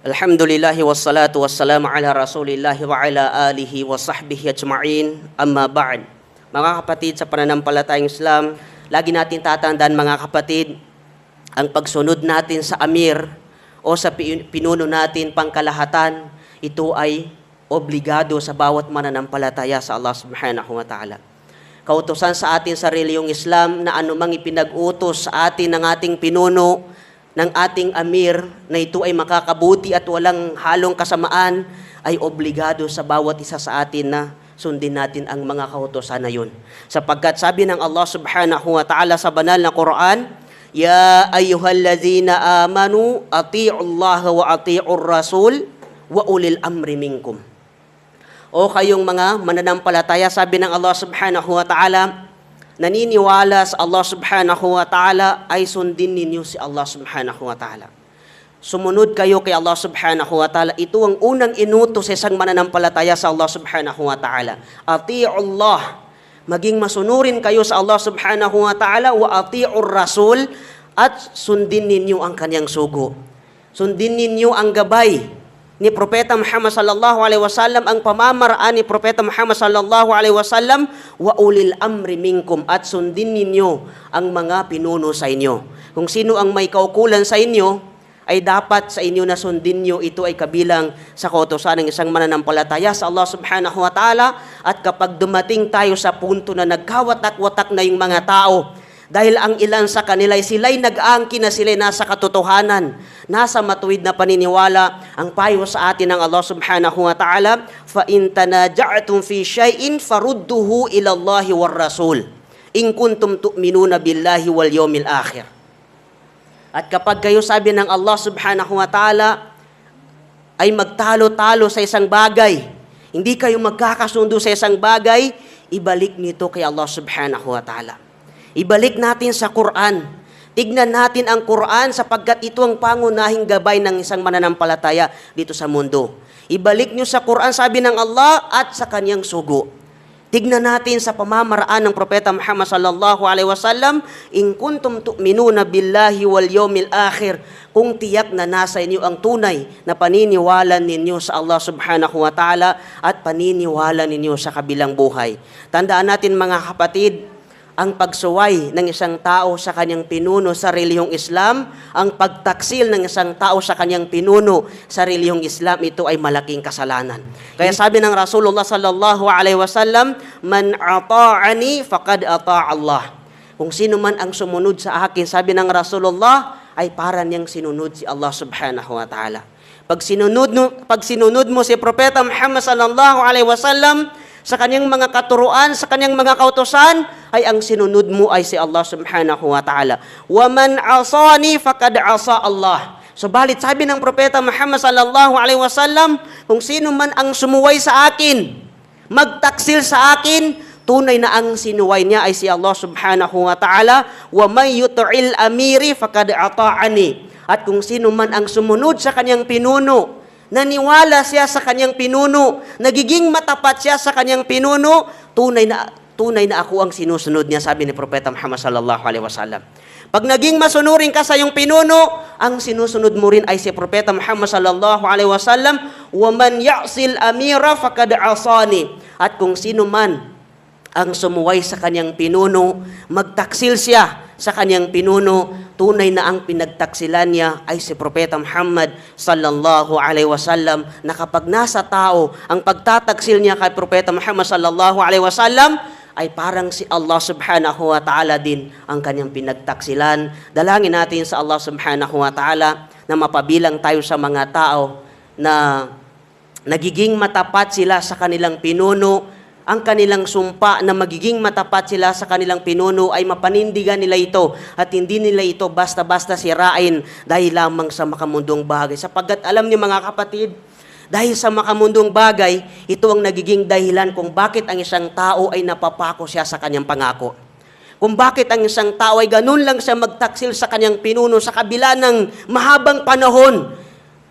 Alhamdulillahi wassalatu wassalamu ala rasulillahi wa ala alihi wa sahbihi ajma'in. Amma ba'd. Mga kapatid sa pananampalatayang Islam, lagi natin tatandaan mga kapatid, ang pagsunod natin sa amir o sa pinuno natin pangkalahatan, ito ay obligado sa bawat mananampalataya sa Allah subhanahu wa ta'ala. Kautusan sa atin sa reliyong Islam na anumang ipinag-utos sa atin ng ating pinuno, ng ating amir, na ito ay makakabuti at walang halong kasamaan, ay obligado sa bawat isa sa atin na sundin natin ang mga kautusan na yun. Sapagkat sabi ng Allah subhanahu wa ta'ala sa banal na Quran, Ya ayyuhallazina amanu, ati'ullaha wa ati'ur rasul, wa ulil amri minkum. O kayong mga mananampalataya, sabi ng Allah subhanahu wa ta'ala, naniniwala sa Allah subhanahu wa ta'ala, ay sundin ninyo si Allah subhanahu wa ta'ala. Sumunod kayo kay Allah subhanahu wa ta'ala. Ito ang unang inutos sa isang mananampalataya sa Allah subhanahu wa ta'ala. Ati'ullah, maging masunurin kayo sa Allah subhanahu wa ta'ala, wa ati'ur rasul, at sundin ninyo ang kanyang sugo. Sundin ninyo ang gabay ni Propeta Muhammad sallallahu alaihi wasallam, ang pamamaraan ni Propeta Muhammad sallallahu alaihi wasallam, wa ulil amri minkum, at sundin ninyo ang mga pinuno sa inyo. Kung sino ang may kaukulan sa inyo, ay dapat sa inyo na sundin nyo. Ito ay kabilang sa kautusan ng isang mananampalataya sa Allah subhanahu wa ta'ala. At kapag dumating tayo sa punto na nagkawatak-watak na yung mga tao, dahil ang ilan sa kanila ay sila'y nag-aangkin na sila'y nasa katotohanan, nasa matuwid na paniniwala, ang payo sa atin ng Allah subhanahu wa ta'ala, فَإِن تَنَاجَعْتُمْ فِي شَيْءٍ فَرُدُّهُ إِلَى اللَّهِ وَالرَّسُولِ إِن كُنتُمْ تُؤْمِنُونَ بِاللَّهِ وَالْيَوْمِ الْآخِرِ. At kapag kayo, sabi ng Allah subhanahu wa ta'ala, ay magtalo-talo sa isang bagay, hindi kayo magkakasundo sa isang bagay, ibalik nito kay Allah subhanahu wa ta'ala. Ibalik natin sa Quran. Tignan natin ang Quran sapagkat ito ang pangunahing gabay ng isang mananampalataya dito sa mundo. Ibalik nyo sa Quran, sabi ng Allah, at sa kanyang sugo. Tignan natin sa pamamaraan ng Propeta Muhammad sallallahu alaihi wasallam, in kuntum tu'minuna billahi wal yawmil akhir, kung tiyak na nasa inyo ang tunay na paniniwala ninyo sa Allah subhanahu wa ta'ala at paniniwala ninyo sa kabilang buhay. Tandaan natin mga kapatid, ang pagsuway ng isang tao sa kanyang pinuno sa relihiyong Islam, ang pagtaksil ng isang tao sa kanyang pinuno sa relihiyong Islam, ito ay malaking kasalanan. Kaya sabi ng Rasulullah sallallahu alaihi wasallam, man ata'ani faqad ata'a Allah. Kung sino man ang sumunod sa akin, sabi ng Rasulullah, ay para niyang sinunod si Allah subhanahu wa ta'ala. Pag sinunod mo si Propeta Muhammad sallallahu alaihi wasallam, sa kanyang mga katuruan, sa kanyang mga kautusan, ay ang sinunod mo ay si Allah subhanahu wa ta'ala. وَمَنْ عَصَانِي فَقَدْ عَصَى Allah. Subalit sabi ng Propeta Muhammad sallallahu alaihi wasallam, kung sino man ang sumuway sa akin, magtaksil sa akin, tunay na ang sinuway niya ay si Allah subhanahu wa ta'ala. وَمَنْ يُطْعِ الْأَمِيرِ فَقَدْ أَطَاعَنِي. At kung sino man ang sumunod sa kanyang pinuno, naniwala siya sa kanyang pinuno, nagiging matapat siya sa kanyang pinuno, tunay na ako ang sinusunod niya, sabi ni Propeta Muhammad sallallahu alaihi wasallam. Pag naging masunurin ka sa iyong pinuno, ang sinusunod mo rin ay si Propeta Muhammad sallallahu alaihi wasallam, وَمَنْ يَعْصِ الْأَمِيرَ فَقَدْ عَصَانِي. At kung sino man ang sumuway sa kanyang pinuno, magtaksil siya sa kanyang pinuno, tunay na ang pinagtaksilan niya ay si Propeta Muhammad sallallahu alaihi wasallam, na kapag nasa tao ang pagtataksil niya kay Propeta Muhammad sallallahu alaihi wasallam, ay parang si Allah subhanahu wa ta'ala din ang kanyang pinagtaksilan. Dalangin natin sa Allah subhanahu wa ta'ala na mapabilang tayo sa mga tao na nagiging matapat sila sa kanilang pinuno, ang kanilang sumpa na magiging matapat sila sa kanilang pinuno ay mapanindigan nila ito at hindi nila ito basta-basta sirain dahil lamang sa makamundong bagay. Sapagkat alam niyo mga kapatid, dahil sa makamundong bagay, ito ang nagiging dahilan kung bakit ang isang tao ay napapako siya sa kanyang pangako. Kung bakit ang isang tao ay ganun lang siya magtaksil sa kanyang pinuno sa kabila ng mahabang panahon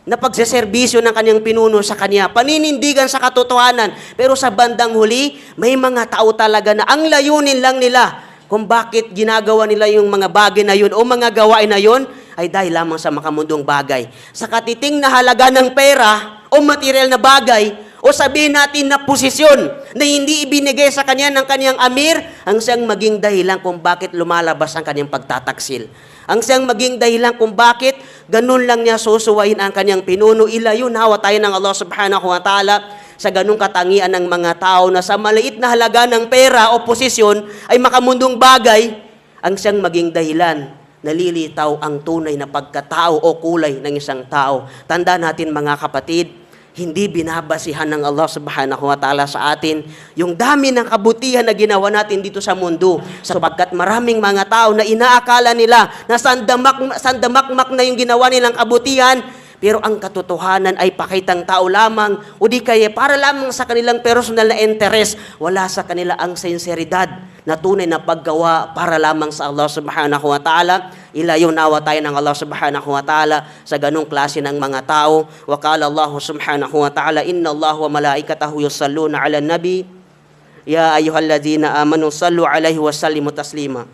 na pagseserbisyo ng kanyang pinuno sa kanya, paninindigan sa katotohanan. Pero sa bandang huli, may mga tao talaga na ang layunin lang nila kung bakit ginagawa nila yung mga bagay na yun o mga gawain na yun ay dahil lamang sa makamundong bagay. Sa katiting na halaga ng pera o material na bagay, o sabihin natin na posisyon na hindi ibinigay sa kanya ng kanyang amir, ang siyang maging dahilan kung bakit lumalabas ang kanyang pagtataksil. Ang siyang maging dahilan kung bakit ganun lang niya susuwain ang kanyang pinuno. Ilayo nawa tayo ng Allah subhanahu wa ta'ala sa ganung katangian ng mga tao na sa maliit na halaga ng pera o posisyon ay makamundong bagay, ang siyang maging dahilan. Nalilitaw ang tunay na pagkatao o kulay ng isang tao. Tandaan natin mga kapatid, hindi binabasihan ng Allah subhanahu wa ta'ala sa atin yung dami ng kabutihan na ginawa natin dito sa mundo. Sapagkat maraming mga tao na inaakala nila na sandamakmak na yung ginawa nilang kabutihan, pero ang katotohanan ay pakitang tao lamang o di kaya para lamang sa kanilang personal na interest, wala sa kanila ang sinseridad na tunay na paggawa para lamang sa Allah subhanahu wa ta'ala. Ilayo nawa tayo ng Allah subhanahu wa ta'ala sa ganong klase ng mga tao. Wa qala Allah subhanahu wa ta'ala, inna Allah wa malaikatahu yusalluna ala nabi, ya ayyuhalladzina amanu sallu alaihi wa sallimu taslima.